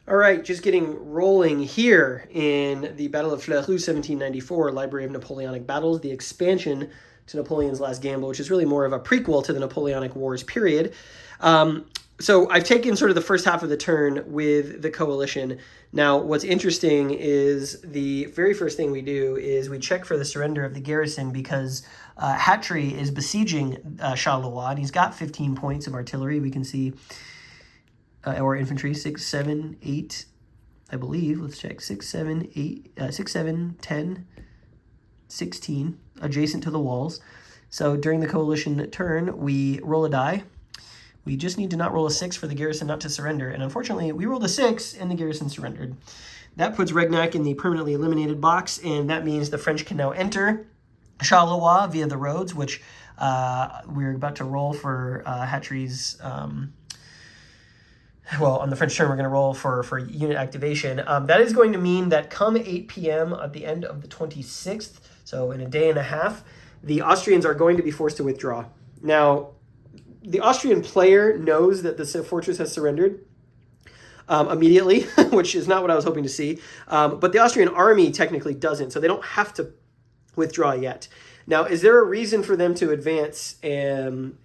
All right, just getting rolling here in the Battle of Fleurus, 1794, Library of Napoleonic Battles, the expansion to Napoleon's Last Gamble, which is really more of a prequel to the Napoleonic Wars period. So I've taken sort of the first half of the turn with the coalition. Now, what's interesting is the very first thing we do is we check for the surrender of the garrison because Hatry is besieging Charleroi, and he's got 15 points of artillery. We can see or infantry, 6, 7, 8, I believe. Let's check. 6, 7, 8, 6, 7, 10, 16, adjacent to the walls. So during the coalition turn, we roll a die. We just need to not roll a 6 for the garrison not to surrender. And unfortunately, we rolled a 6 and the garrison surrendered. That puts Regnac in the permanently eliminated box, and that means the French can now enter Charleroi via the roads, which we're about to roll for Hatry's... well, on the French turn, we're going to roll for unit activation. That is going to mean that come 8 p.m. at the end of the 26th, so in a day and a half, the Austrians are going to be forced to withdraw. Now, the Austrian player knows that the fortress has surrendered immediately, which is not what I was hoping to see. But the Austrian army technically doesn't, so they don't have to withdraw yet. Now, is there a reason for them to advance and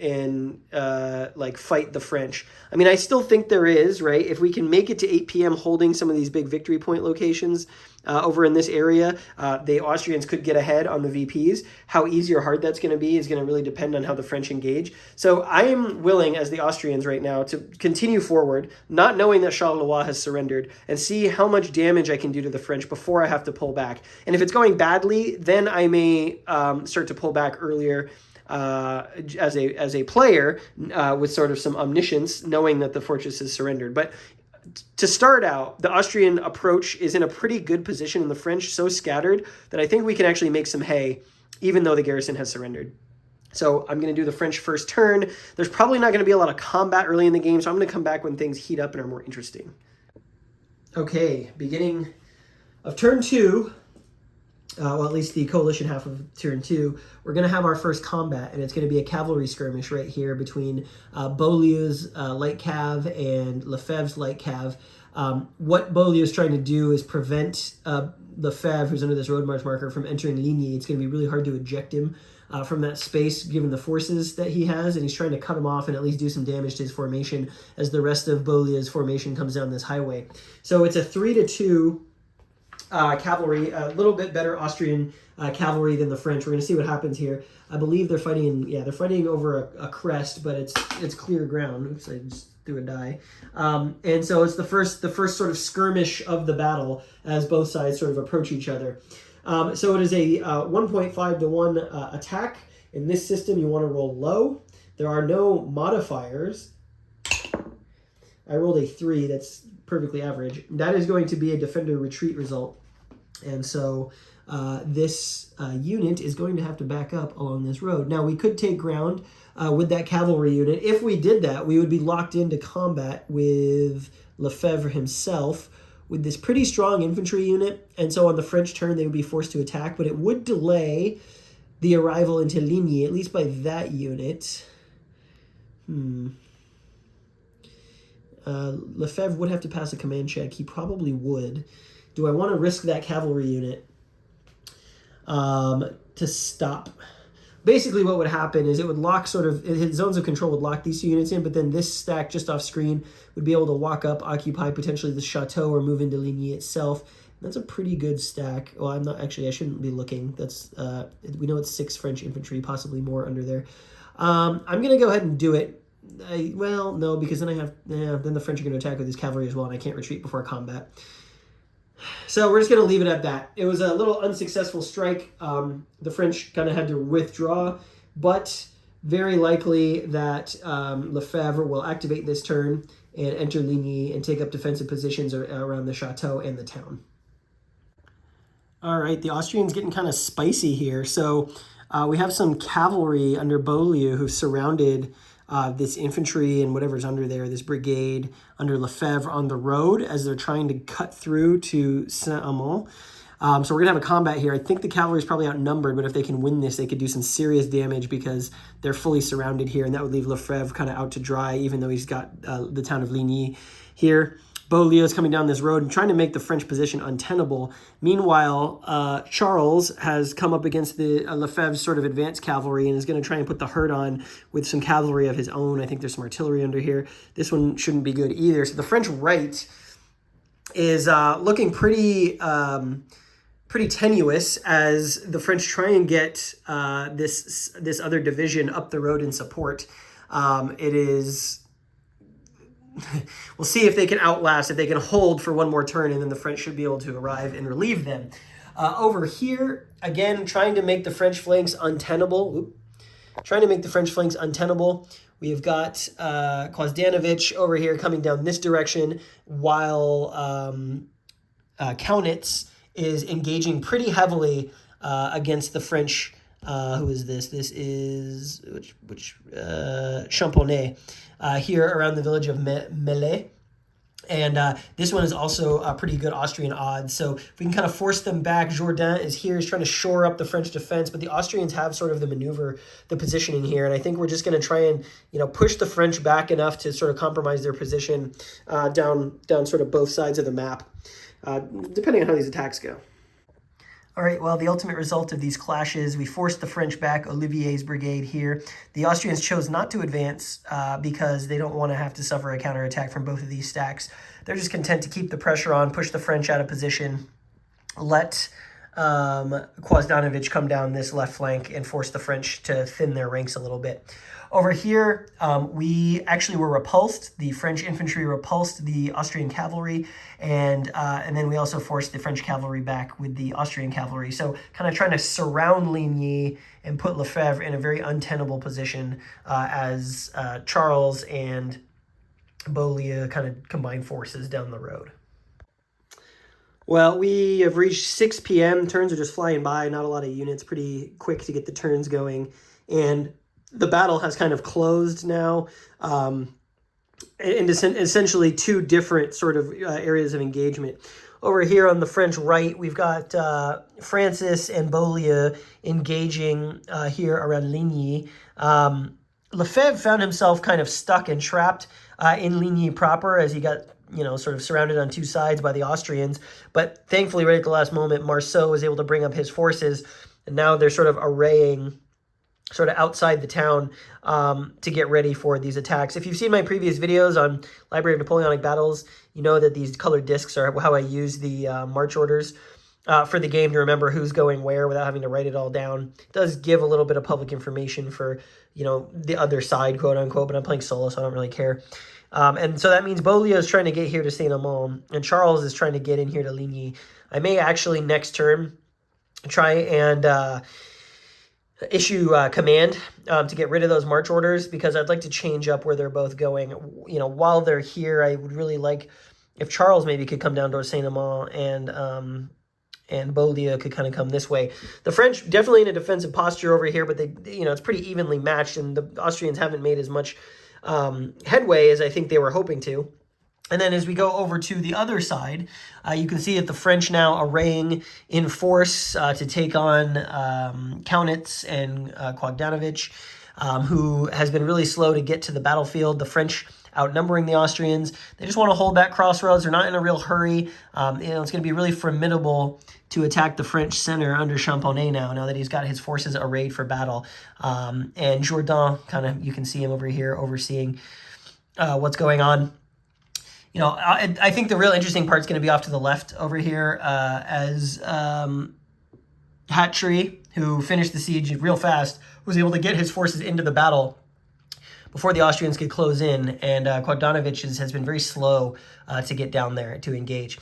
like fight the French? I mean, I still think there is, right? If we can make it to 8 p.m. holding some of these big victory point locations over in this area, the Austrians could get ahead on the VPs. How easy or hard that's going to be is going to really depend on how the French engage. So I am willing, as the Austrians right now, to continue forward, not knowing that Charleroi has surrendered, and see how much damage I can do to the French before I have to pull back. And if it's going badly, then I may start to pull back earlier as a player with sort of some omniscience, knowing that the fortress is surrendered. But to start out, the Austrian approach is in a pretty good position, and the French so scattered that I think we can actually make some hay, even though the garrison has surrendered. So I'm going to do the French first turn. There's probably not going to be a lot of combat early in the game, so I'm going to come back when things heat up and are more interesting. Okay, beginning of turn 2. Well, at least the coalition half of turn 2, we're going to have our first combat, and it's going to be a cavalry skirmish right here between Beaulieu's light cav and Lefebvre's light cav. What Beaulieu is trying to do is prevent Lefebvre, who's under this road march marker, from entering Ligny. It's going to be really hard to eject him from that space, given the forces that he has, and he's trying to cut him off and at least do some damage to his formation as the rest of Beaulieu's formation comes down this highway. So it's a 3-2 cavalry, a little bit better Austrian cavalry than the French. We're going to see what happens here. I believe they're fighting, they're fighting over a crest, but it's clear ground. Oops, I just threw a die. And so it's the first sort of skirmish of the battle as both sides sort of approach each other. So it is a 1.5 to 1 attack. In this system, you want to roll low. There are no modifiers. I rolled a 3. That's perfectly average. That is going to be a defender retreat result. And so this unit is going to have to back up along this road. Now, we could take ground with that cavalry unit. If we did that, we would be locked into combat with Lefebvre himself with this pretty strong infantry unit. And so on the French turn, they would be forced to attack, but it would delay the arrival into Ligny, at least by that unit. Lefebvre would have to pass a command check. He probably would. Do I want to risk that cavalry unit to stop? Basically, what would happen is it would lock his zones of control would lock these 2 units in, but then this stack just off screen would be able to walk up, occupy potentially the chateau, or move into Ligny itself. That's a pretty good stack. Well, I'm not actually, I shouldn't be looking. That's we know it's 6 French infantry, possibly more under there. I'm going to go ahead and do it. Well, no, because then then the French are going to attack with his cavalry as well, and I can't retreat before combat. So we're just going to leave it at that. It was a little unsuccessful strike. The French kind of had to withdraw, but very likely that Lefebvre will activate this turn and enter Ligny and take up defensive positions around the chateau and the town. All right, the Austrians getting kind of spicy here. So we have some cavalry under Beaulieu who've surrounded this infantry and whatever's under there, this brigade under Lefebvre on the road as they're trying to cut through to Saint-Amand. So we're going to have a combat here. I think the cavalry is probably outnumbered, but if they can win this, they could do some serious damage because they're fully surrounded here, and that would leave Lefebvre kind of out to dry, even though he's got the town of Ligny here. Beaulieu is coming down this road and trying to make the French position untenable. Meanwhile, Charles has come up against the Lefebvre's sort of advanced cavalry and is going to try and put the hurt on with some cavalry of his own. I think there's some artillery under here. This one shouldn't be good either. So the French right is looking pretty tenuous as the French try and get this other division up the road in support. It is... We'll see if they can outlast, if they can hold for one more turn, and then the French should be able to arrive and relieve them. Over here, again, trying to make the French flanks untenable. We've got Kwasdanovich over here coming down this direction, while Kaunitz is engaging pretty heavily against the French. Who is this? This is Champonnay here around the village of Melay. And this one is also a pretty good Austrian odds. So if we can kind of force them back, Jourdain is here, is trying to shore up the French defense, but the Austrians have sort of the positioning here. And I think we're just going to try and, push the French back enough to sort of compromise their position down sort of both sides of the map, depending on how these attacks go. All right, well, the ultimate result of these clashes, we forced the French back, Olivier's brigade here. The Austrians chose not to advance because they don't want to have to suffer a counterattack from both of these stacks. They're just content to keep the pressure on, push the French out of position, let Kwasdanovich come down this left flank and force the French to thin their ranks a little bit. Over here, we actually were repulsed. The French infantry repulsed the Austrian cavalry, and then we also forced the French cavalry back with the Austrian cavalry. So kind of trying to surround Ligny and put Lefebvre in a very untenable position as Charles and Beaulieu kind of combine forces down the road. Well, we have reached 6 p.m. Turns are just flying by. Not a lot of units. Pretty quick to get the turns going. And the battle has kind of closed now. And essentially two different sort of areas of engagement. Over here on the French right, we've got Francis and Beaulieu engaging here around Ligny. Lefebvre found himself kind of stuck and trapped in Ligny proper as he got sort of surrounded on two sides by the Austrians. But thankfully, right at the last moment, Marceau was able to bring up his forces, and now they're sort of arraying sort of outside the town to get ready for these attacks. If you've seen my previous videos on Library of Napoleonic Battles, you know that these colored discs are how I use the march orders for the game to remember who's going where without having to write it all down. It does give a little bit of public information for, the other side, quote unquote, but I'm playing solo, so I don't really care. And so that means Beaulieu is trying to get here to Saint-Amand, and Charles is trying to get in here to Ligny. I may actually next turn try and issue command to get rid of those march orders, because I'd like to change up where they're both going. While they're here, I would really like if Charles maybe could come down towards Saint-Amand and Beaulieu could kind of come this way. The French definitely in a defensive posture over here, but they, it's pretty evenly matched, and the Austrians haven't made as much headway as I think they were hoping to. And then as we go over to the other side, you can see that the French now arraying in force to take on Kaunitz and Kwasdanovich, who has been really slow to get to the battlefield. The French outnumbering the Austrians. They just want to hold that crossroads. They're not in a real hurry. It's going to be really formidable to attack the French center under Champonnay now that he's got his forces arrayed for battle. And Jourdain, kind of, you can see him over here overseeing what's going on. I think the real interesting part is going to be off to the left over here as Hatry, who finished the siege real fast, was able to get his forces into the battle before the Austrians could close in, and Kwasdanovich has been very slow to get down there to engage.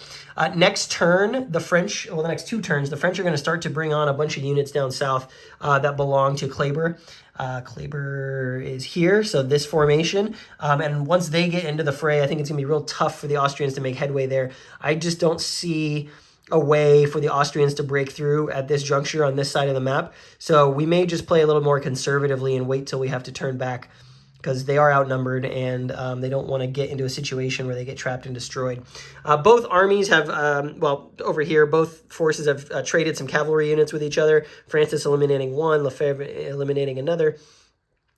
Next turn, the next two turns, the French are going to start to bring on a bunch of units down south that belong to Kleber. Kleber is here, so this formation. And once they get into the fray, I think it's going to be real tough for the Austrians to make headway there. I just don't see a way for the Austrians to break through at this juncture on this side of the map. So we may just play a little more conservatively and wait till we have to turn back, because they are outnumbered and they don't want to get into a situation where they get trapped and destroyed. Both armies have, over here, both forces have traded some cavalry units with each other. Francis eliminating one, Lefebvre eliminating another.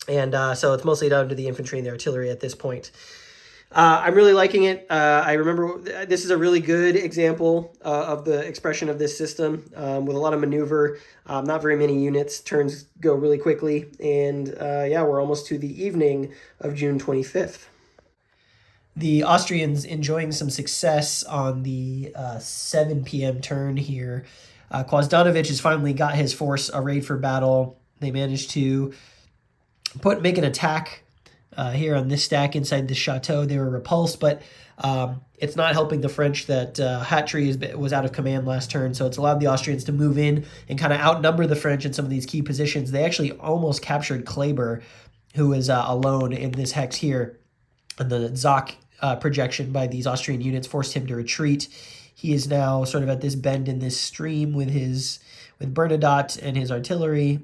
And so it's mostly down to the infantry and the artillery at this point. I'm really liking it. I remember this is a really good example of the expression of this system with a lot of maneuver, not very many units. Turns go really quickly. And yeah, we're almost to the evening of June 25th. The Austrians enjoying some success on the 7 p.m. turn here. Kwazdanovic has finally got his force arrayed for battle. They managed to make an attack here on this stack inside the chateau. They were repulsed, but it's not helping the French that Hatry was out of command last turn, so it's allowed the Austrians to move in and kind of outnumber the French in some of these key positions. They actually almost captured Kleber, who is alone in this hex here. And the Zoc projection by these Austrian units forced him to retreat. He is now sort of at this bend in this stream with Bernadotte and his artillery,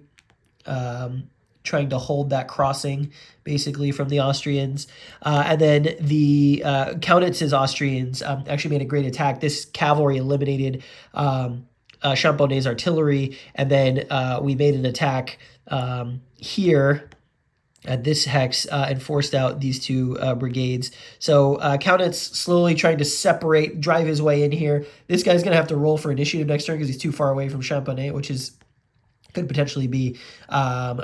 trying to hold that crossing basically from the Austrians. And then the Kaunitz's Austrians actually made a great attack. This cavalry eliminated Champonnet's artillery, and then we made an attack here at this hex and forced out these two brigades. So Kaunitz slowly trying to drive his way in here. This guy's going to have to roll for initiative next turn because he's too far away from Champonnet, which could potentially be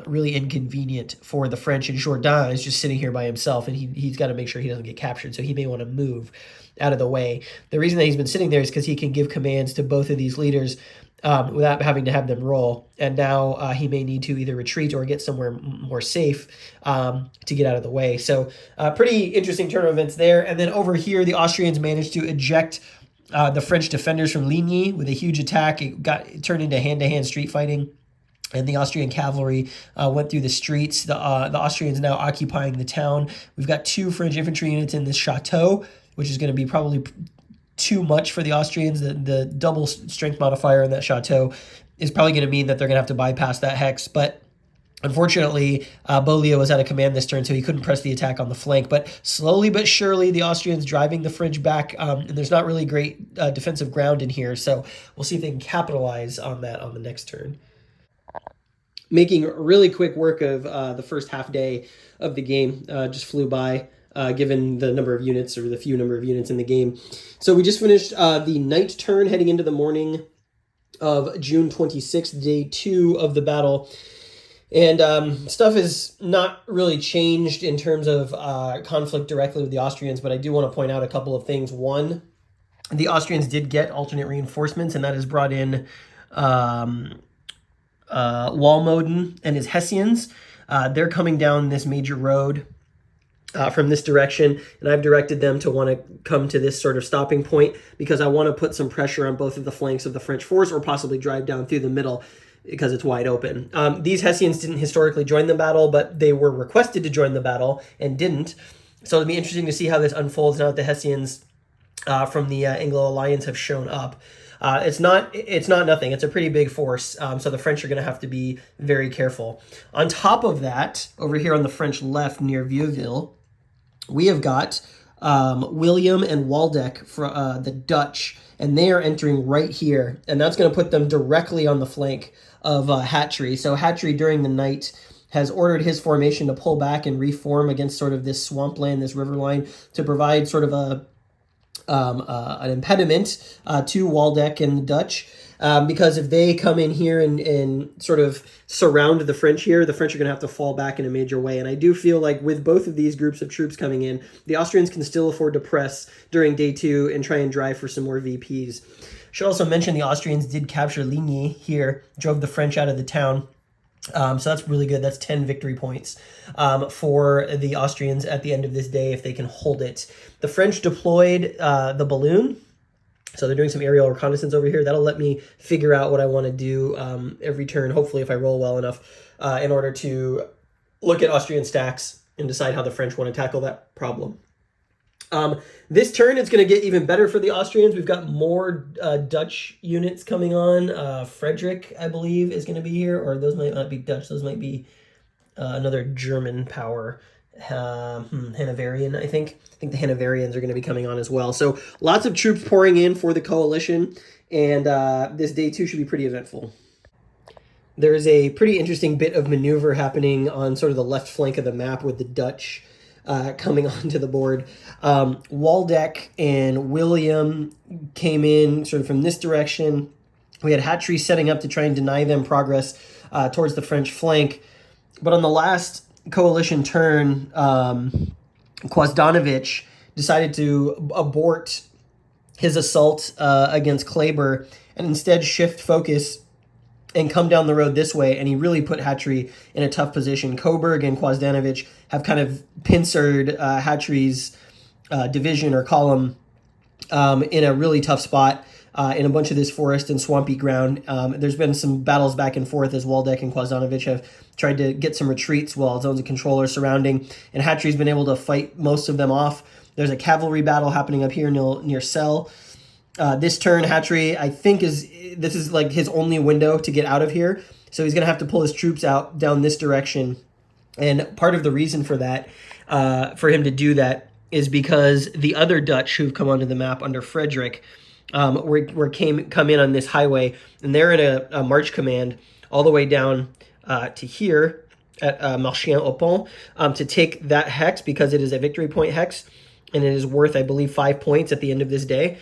really inconvenient for the French. And Jourdan is just sitting here by himself, and he's got to make sure he doesn't get captured, so he may want to move out of the way. The reason that he's been sitting there is because he can give commands to both of these leaders without having to have them roll. And now he may need to either retreat or get somewhere more safe to get out of the way. So pretty interesting turn of events there. And then over here, the Austrians managed to eject the French defenders from Ligny with a huge attack. It turned into hand-to-hand street fighting. And the Austrian cavalry went through the streets. The Austrians now occupying the town. We've got 2 French infantry units in this chateau, which is going to be probably too much for the Austrians. The double strength modifier in that chateau is probably going to mean that they're going to have to bypass that hex. But unfortunately, Beaulieu was out of command this turn, so he couldn't press the attack on the flank. But slowly but surely, the Austrians driving the French back. And there's not really great defensive ground in here, so we'll see if they can capitalize on that on the next turn. Making really quick work of the first half day of the game. Just flew by, given the number of units or the few number of units in the game. So we just finished the night turn heading into the morning of June 26th, day 2 of the battle. And stuff has not really changed in terms of conflict directly with the Austrians, but I do want to point out a couple of things. One, the Austrians did get alternate reinforcements, and that has brought in Walmoden and his Hessians. They're coming down this major road from this direction, and I've directed them to want to come to this sort of stopping point because I want to put some pressure on both of the flanks of the French force, or possibly drive down through the middle because it's wide open. These Hessians didn't historically join the battle, but they were requested to join the battle and didn't. So it'll be interesting to see how this unfolds now that the Hessians from the Anglo Alliance have shown up. It's not nothing. It's a pretty big force, so the French are going to have to be very careful. On top of that, over here on the French left near Vieux-Ville, we have got William and Waldeck for the Dutch, and they are entering right here, and that's going to put them directly on the flank of Hatry. So Hatry during the night has ordered his formation to pull back and reform against sort of this swampland, this river line, to provide sort of an impediment to Waldeck and the Dutch, because if they come in here and sort of surround the French here, the French are going to have to fall back in a major way. And I do feel like with both of these groups of troops coming in, the Austrians can still afford to press during day 2 and try and drive for some more VPs. Should also mention the Austrians did capture Ligny here, drove the French out of the town. So that's really good. That's 10 victory points for the Austrians at the end of this day if they can hold it. The French deployed the balloon. So they're doing some aerial reconnaissance over here. That'll let me figure out what I want to do every turn, hopefully if I roll well enough, in order to look at Austrian stacks and decide how the French want to tackle that problem. This turn, it's going to get even better for the Austrians. We've got more Dutch units coming on. Frederick, I believe, is going to be here, or those might not be Dutch. Those might be another German power, Hanoverian, I think. I think the Hanoverians are going to be coming on as well. So lots of troops pouring in for the coalition, and this day 2 should be pretty eventful. There is a pretty interesting bit of maneuver happening on sort of the left flank of the map with the Dutch coming onto the board. Waldeck and William came in sort of from this direction. We had Hatry setting up to try and deny them progress towards the French flank. But on the last coalition turn, Kwasdanovich decided to abort his assault against Kleber and instead shift focus and come down the road this way, and he really put Hatry in a tough position. Coburg and Kwasdanovich have kind of pincered Hatry's division or column in a really tough spot in a bunch of this forest and swampy ground. There's been some battles back and forth as Waldeck and Kwasdanovich have tried to get some retreats while zones of control are surrounding, and Hatry's been able to fight most of them off. There's a cavalry battle happening up here near Celle. This turn, Hatry, I think this is like his only window to get out of here. So he's going to have to pull his troops out down this direction. And part of the reason for that, for him to do that, is because the other Dutch who've come onto the map under Frederick come in on this highway, and they're in a march command all the way down to here at Marchiens-au-Pont to take that hex, because it is a victory point hex, and it is worth, I believe, 5 points at the end of this day.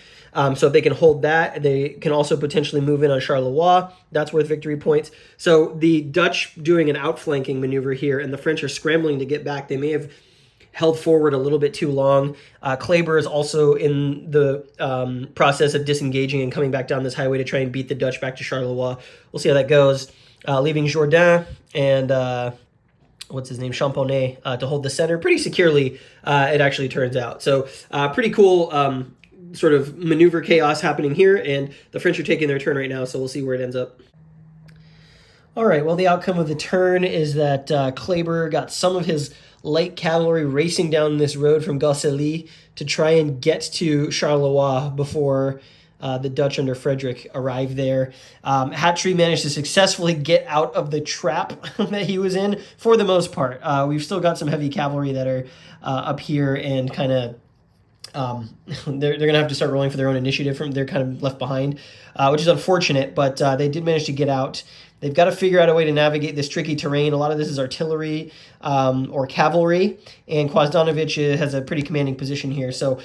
So if they can hold that, they can also potentially move in on Charleroi. That's worth victory points. So the Dutch doing an outflanking maneuver here, and the French are scrambling to get back. They may have held forward a little bit too long. Kleber is also in the process of disengaging and coming back down this highway to try and beat the Dutch back to Charleroi. We'll see how that goes. Leaving Jourdain and what's his name, Champonnet, to hold the center pretty securely, it actually turns out. So pretty cool sort of maneuver chaos happening here, and the French are taking their turn right now, so we'll see where it ends up. All right, well, the outcome of the turn is that Kleber got some of his light cavalry racing down this road from Gosselies to try and get to Charleroi before the Dutch under Frederick arrived there. Hatry managed to successfully get out of the trap that he was in for the most part. We've still got some heavy cavalry that are up here and kind of they're going to have to start rolling for their own initiative. They're kind of left behind, which is unfortunate, but they did manage to get out. They've got to figure out a way to navigate this tricky terrain. A lot of this is artillery or cavalry, and Kwasdanovich has a pretty commanding position here. So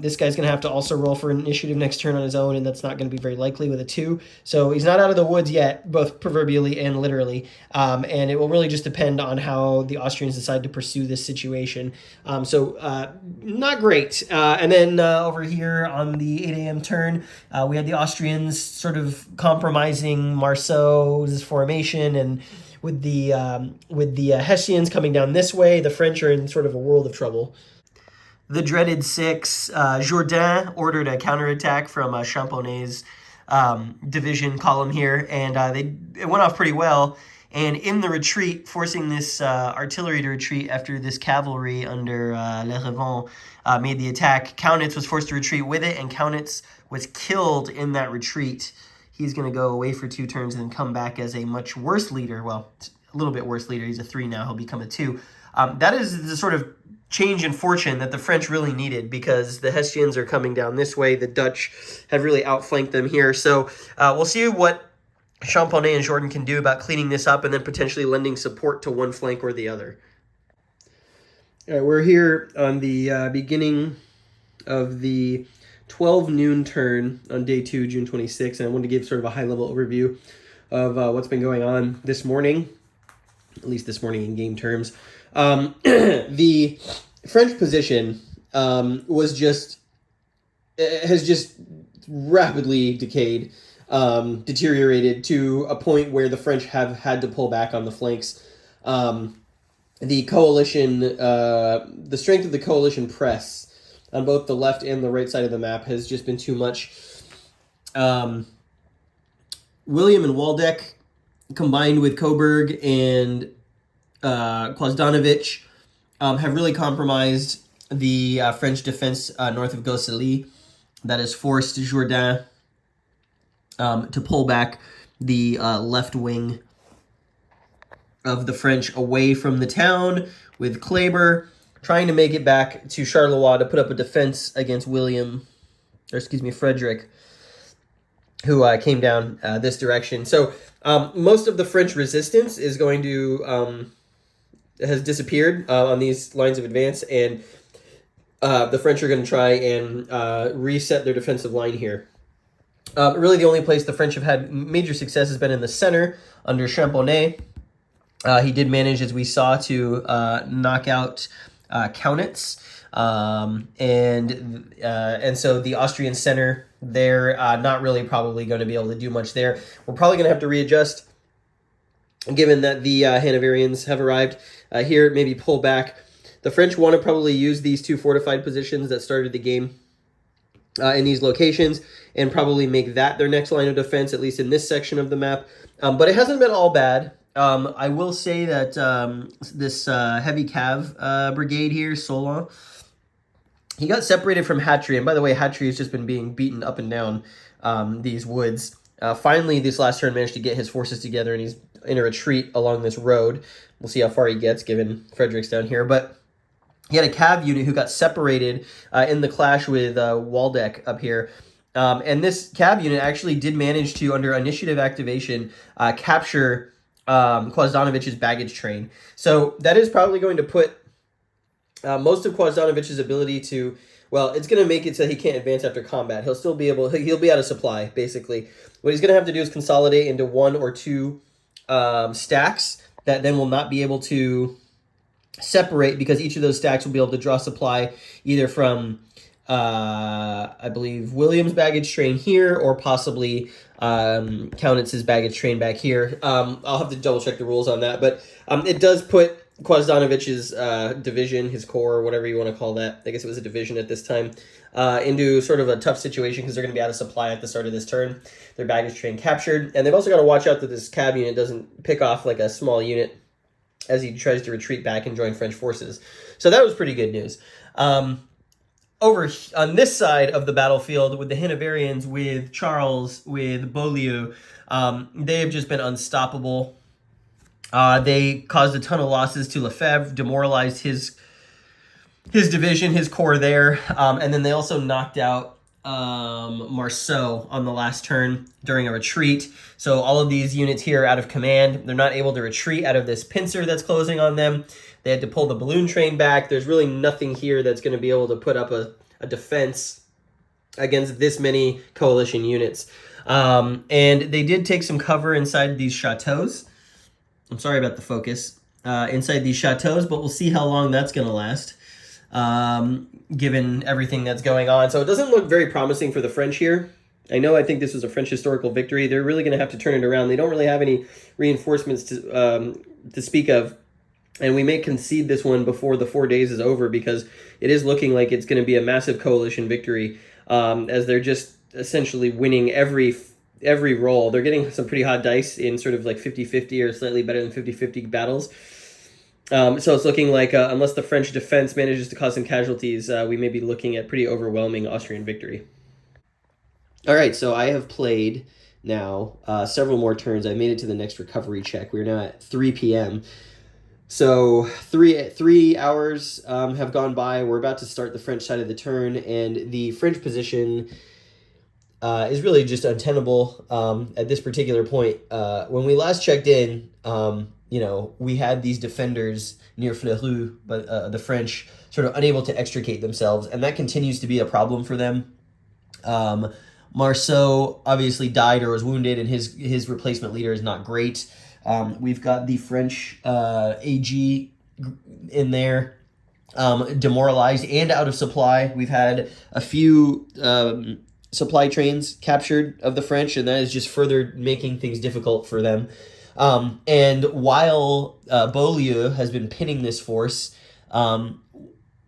this guy's going to have to also roll for an initiative next turn on his own, and that's not going to be very likely with a 2. So he's not out of the woods yet, both proverbially and literally, and it will really just depend on how the Austrians decide to pursue this situation. So not great. And then over here on the 8 a.m. turn, we had the Austrians sort of compromising Marceau's formation, and with the Hessians coming down this way, the French are in sort of a world of trouble. The dreaded 6, Jourdain ordered a counterattack from Champonnet's division column here, and it went off pretty well. And in the retreat, forcing this artillery to retreat after this cavalry under Le Revent made the attack, Kaunitz was forced to retreat with it, and Kaunitz was killed in that retreat. He's going to go away for 2 turns and then come back as a much worse leader. Well, a little bit worse leader. He's a 3 now. He'll become a 2. That is the sort of change in fortune that the French really needed, because the Hessians are coming down this way. The Dutch have really outflanked them here. So we'll see what Champonnet and Jourdain can do about cleaning this up and then potentially lending support to one flank or the other. All right, we're here on the beginning of the 12 noon turn on day 2, June 26th, and I wanted to give sort of a high-level overview of what's been going on this morning, at least this morning in game terms. The French position has just rapidly decayed, deteriorated to a point where the French have had to pull back on the flanks. The coalition, the strength of the coalition press on both the left and the right side of the map has just been too much. William and Waldeck, combined with Coburg and Kwasdanovich, have really compromised the French defense north of Gosselies. That has forced Jourdain to pull back the left wing of the French away from the town, with Kleber trying to make it back to Charleroi to put up a defense against Frederick, who came down this direction. So most of the French resistance is going to has disappeared on these lines of advance, and the French are going to try and reset their defensive line here. Really, the only place the French have had major success has been in the center under Champonnet. He did manage, as we saw, to knock out Kaunitz, and so the Austrian center, they're not really probably going to be able to do much there. We're probably going to have to readjust, given that the Hanoverians have arrived here. Maybe pull back. The French want to probably use these two fortified positions that started the game in these locations, and probably make that their next line of defense, at least in this section of the map. But it hasn't been all bad. I will say that this heavy cav brigade here, Solon, he got separated from Hatry. And by the way, Hatry has just been being beaten up and down these woods. Finally, this last turn managed to get his forces together, and he's in a retreat along this road. We'll see how far he gets, given Frederick's down here. But he had a cav unit who got separated in the clash with Waldeck up here. And this cav unit actually did manage to, under initiative activation, capture Kwazdanovich's baggage train. So that is probably going to put most of Kwazdanovich's ability to, well, it's going to make it so he can't advance after combat. He'll still be able, he'll be out of supply, basically. What he's going to have to do is consolidate into one or two stacks that then will not be able to separate, because each of those stacks will be able to draw supply either from I believe William's baggage train here, or possibly Kaunitz's baggage train back here. I'll have to double check the rules on that, but it does put Kwazdanovich's division, his corps, whatever you want to call that, I guess it was a division at this time, into sort of a tough situation, because they're going to be out of supply at the start of this turn. Their baggage train captured, and they've also got to watch out that this cab unit doesn't pick off like a small unit as he tries to retreat back and join French forces. So that was pretty good news. Over on this side of the battlefield, with the Hanoverians, with Charles, with Beaulieu, they have just been unstoppable. They caused a ton of losses to Lefebvre, demoralized his division, his corps there, and then they also knocked out Marceau on the last turn during a retreat. So all of these units here are out of command. They're not able to retreat out of this pincer that's closing on them. They had to pull the balloon train back. There's really nothing here that's going to be able to put up a defense against this many coalition units. And they did take some cover inside these chateaus. I'm sorry about the focus. Inside these chateaus, but we'll see how long that's going to last, given everything that's going on. So it doesn't look very promising for the French here. I think this was a French historical victory. They're really going to have to turn it around. They don't really have any reinforcements to speak of. And we may concede this one before the 4 days is over, because it is looking like it's going to be a massive coalition victory, as they're just essentially winning every roll. They're getting some pretty hot dice in sort of like 50-50 or slightly better than 50-50 battles. So it's looking like unless the French defense manages to cause some casualties, we may be looking at pretty overwhelming Austrian victory. All right, so I have played now several more turns. I made it to the next recovery check. We're now at 3 p.m., so three hours have gone by. We're about to start the French side of the turn, and the French position is really just untenable at this particular point. When we last checked in, we had these defenders near Fleurus, but the French sort of unable to extricate themselves, and that continues to be a problem for them. Marceau obviously died or was wounded, and his replacement leader is not great. We've got the French AG in there, demoralized and out of supply. We've had a few supply trains captured of the French, and that is just further making things difficult for them. And while Beaulieu has been pinning this force,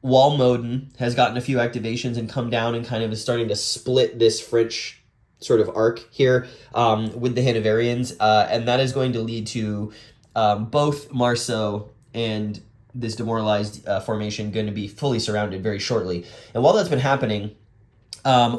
Walmoden has gotten a few activations and come down and kind of is starting to split this French sort of arc here with the Hanoverians, and that is going to lead to both Marceau and this demoralized formation going to be fully surrounded very shortly. And while that's been happening,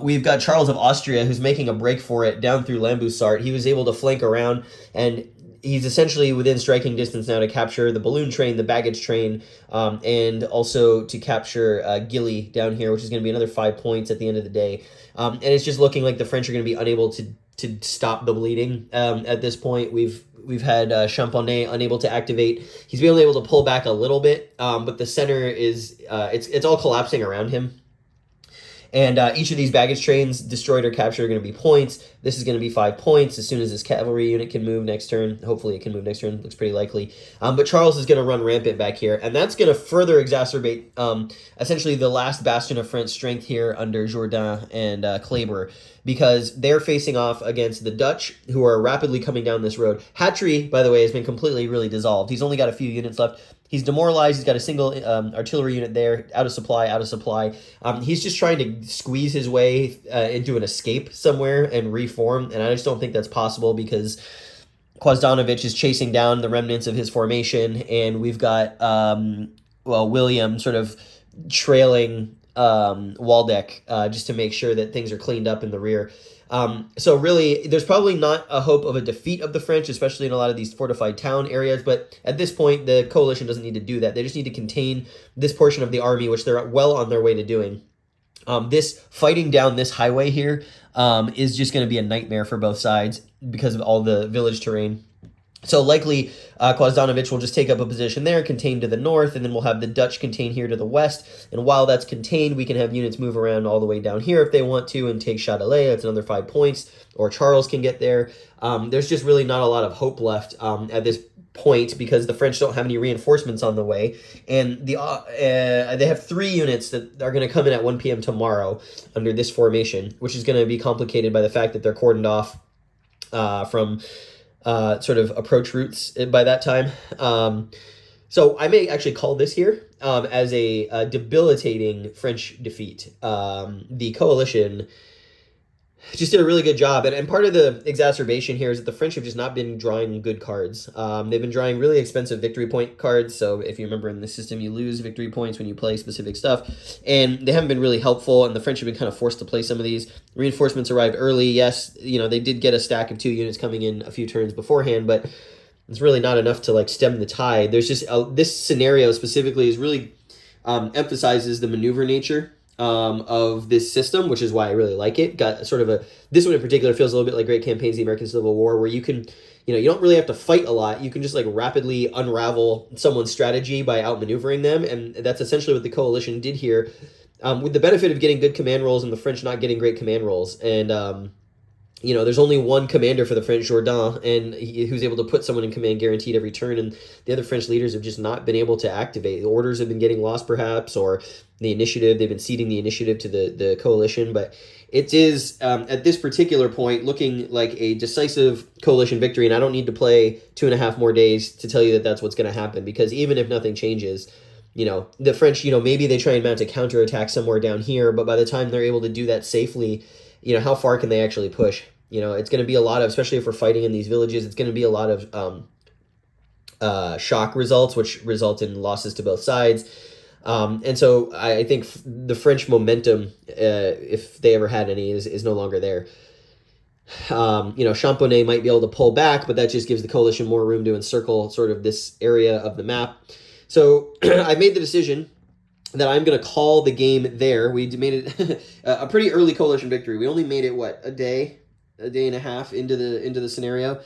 we've got Charles of Austria, who's making a break for it down through Lambusart. He was able to flank around, and he's essentially within striking distance now to capture the balloon train, the baggage train, and also to capture Gilly down here, which is going to be another 5 points at the end of the day. And it's just looking like the French are going to be unable to stop the bleeding at this point. We've we've had Champollion unable to activate. He's been able to pull back a little bit, but the center is it's all collapsing around him. And each of these baggage trains destroyed or captured are going to be points. This is going to be 5 points as soon as this cavalry unit can move next turn. Hopefully it can move next turn. Looks pretty likely. But Charles is going to run rampant back here. And that's going to further exacerbate essentially the last bastion of French strength here under Jourdan and Kleber, because they're facing off against the Dutch, who are rapidly coming down this road. Hatry, by the way, has been completely really dissolved. He's only got a few units left. He's demoralized. He's got a single artillery unit there, out of supply. He's just trying to squeeze his way into an escape somewhere and reform, and I just don't think that's possible because Kwasdanovich is chasing down the remnants of his formation, and we've got, William sort of trailing Waldeck just to make sure that things are cleaned up in the rear. So really, there's probably not a hope of a defeat of the French, especially in a lot of these fortified town areas. But at this point, the coalition doesn't need to do that. They just need to contain this portion of the army, which they're well on their way to doing. This fighting down this highway here is just going to be a nightmare for both sides because of all the village terrain. So likely Kwasdanovich will just take up a position there, contain to the north, and then we'll have the Dutch contain here to the west. And while that's contained, we can have units move around all the way down here if they want to and take Châtelet. That's another 5 points. Or Charles can get there. There's just really not a lot of hope left at this point because the French don't have any reinforcements on the way. And they have 3 units that are going to come in at 1 p.m. tomorrow under this formation, which is going to be complicated by the fact that they're cordoned off from sort of approach routes by that time. So I may actually call this here as a debilitating French defeat. The coalition just did a really good job. And part of the exacerbation here is that the French have just not been drawing good cards. They've been drawing really expensive victory point cards. So if you remember in the system, you lose victory points when you play specific stuff. And they haven't been really helpful. And the French have been kind of forced to play some of these. Reinforcements arrived early. Yes, they did get a stack of 2 units coming in a few turns beforehand, but it's really not enough to like stem the tide. There's just this scenario specifically is really emphasizes the maneuver nature of this system, which is why I really like it. Got sort of this one in particular feels a little bit like Great Campaigns of the American Civil War, where you can, you don't really have to fight a lot. You can just like rapidly unravel someone's strategy by outmaneuvering them. And that's essentially what the coalition did here, with the benefit of getting good command rolls and the French not getting great command rolls. And, there's only one commander for the French, Jourdan, and who's able to put someone in command guaranteed every turn, and the other French leaders have just not been able to activate. The orders have been getting lost, perhaps, or the initiative, they've been ceding the initiative to the coalition, but it is, at this particular point, looking like a decisive coalition victory, and I don't need to play 2.5 more days to tell you that that's what's going to happen, because even if nothing changes, the French, maybe they try and mount a counterattack somewhere down here, but by the time they're able to do that safely, how far can they actually push? It's going to be a lot of, especially if we're fighting in these villages, it's going to be a lot of shock results, which result in losses to both sides. And so I think the French momentum, if they ever had any, is no longer there. Champollion might be able to pull back, but that just gives the coalition more room to encircle sort of this area of the map. So I made the decision that I'm going to call the game there. We made it a pretty early coalition victory. We only made it, a day and a half into the scenario,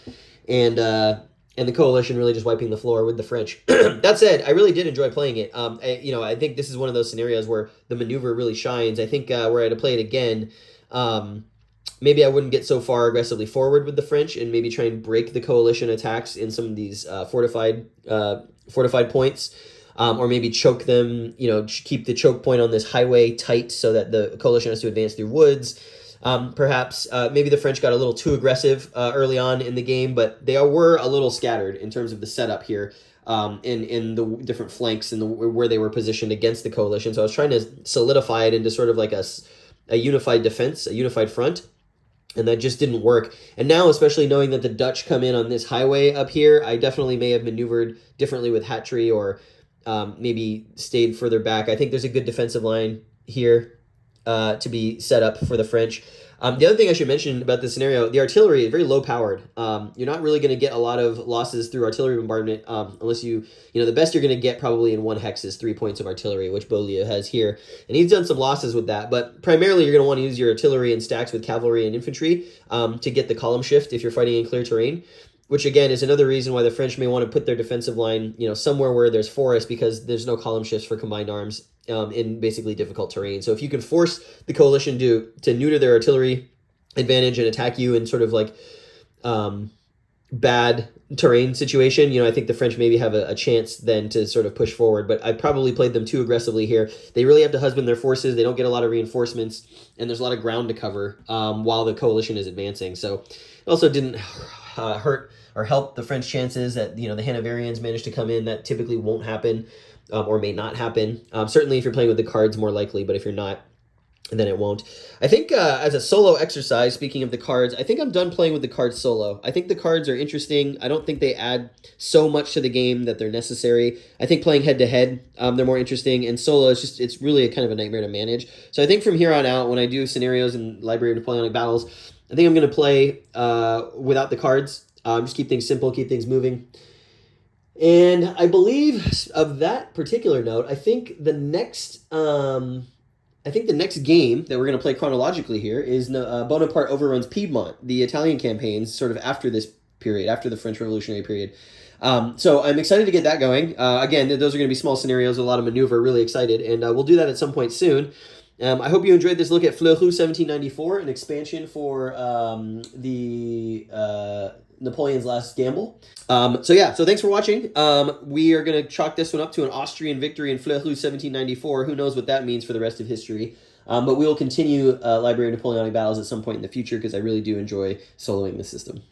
and the coalition really just wiping the floor with the French. That said, I really did enjoy playing it. I think this is one of those scenarios where the maneuver really shines. I think were I to play it again, maybe I wouldn't get so far aggressively forward with the French and maybe try and break the coalition attacks in some of these fortified points. Or maybe choke them, keep the choke point on this highway tight so that the coalition has to advance through woods. Perhaps maybe the French got a little too aggressive early on in the game, but they were a little scattered in terms of the setup here in the different flanks and where they were positioned against the coalition. So I was trying to solidify it into sort of like a unified defense, a unified front. And that just didn't work. And now, especially knowing that the Dutch come in on this highway up here, I definitely may have maneuvered differently with Hatry or maybe stayed further back. I think there's a good defensive line here to be set up for the French. The other thing I should mention about this scenario, the artillery is very low powered. You're not really going to get a lot of losses through artillery bombardment unless the best you're going to get probably in 1 hex is 3 points of artillery, which Beaulieu has here. And he's done some losses with that, but primarily you're going to want to use your artillery in stacks with cavalry and infantry to get the column shift if you're fighting in clear terrain. which again is another reason why the French may want to put their defensive line, somewhere where there's forest, because there's no column shifts for combined arms in basically difficult terrain. So if you can force the coalition to neuter their artillery advantage and attack you in sort of like bad terrain situation, I think the French maybe have a chance then to sort of push forward. But I probably played them too aggressively here. They really have to husband their forces. They don't get a lot of reinforcements, and there's a lot of ground to cover while the coalition is advancing. So it also didn't hurt or help the French chances that the Hanoverians managed to come in. That typically won't happen or may not happen. Certainly if you're playing with the cards, more likely, but if you're not, then it won't. I think as a solo exercise, speaking of the cards, I think I'm done playing with the cards solo. I think the cards are interesting. I don't think they add so much to the game that they're necessary. I think playing head-to-head, they're more interesting, and solo is just, it's really a kind of a nightmare to manage. So I think from here on out, when I do scenarios in Library of Napoleonic Battles, I think I'm going to play without the cards. Just keep things simple, keep things moving. And I believe, of that particular note, I think the next game that we're going to play chronologically here is Bonaparte overruns Piedmont, the Italian campaigns, sort of after this period, after the French Revolutionary period. So I'm excited to get that going. Again, those are going to be small scenarios, a lot of maneuver, really excited, and we'll do that at some point soon. I hope you enjoyed this look at Fleurus 1794, an expansion for the Napoleon's Last Gamble. So thanks for watching. We are going to chalk this one up to an Austrian victory in Fleurus 1794. Who knows what that means for the rest of history. But we will continue Library of Napoleonic Battles at some point in the future, because I really do enjoy soloing this system.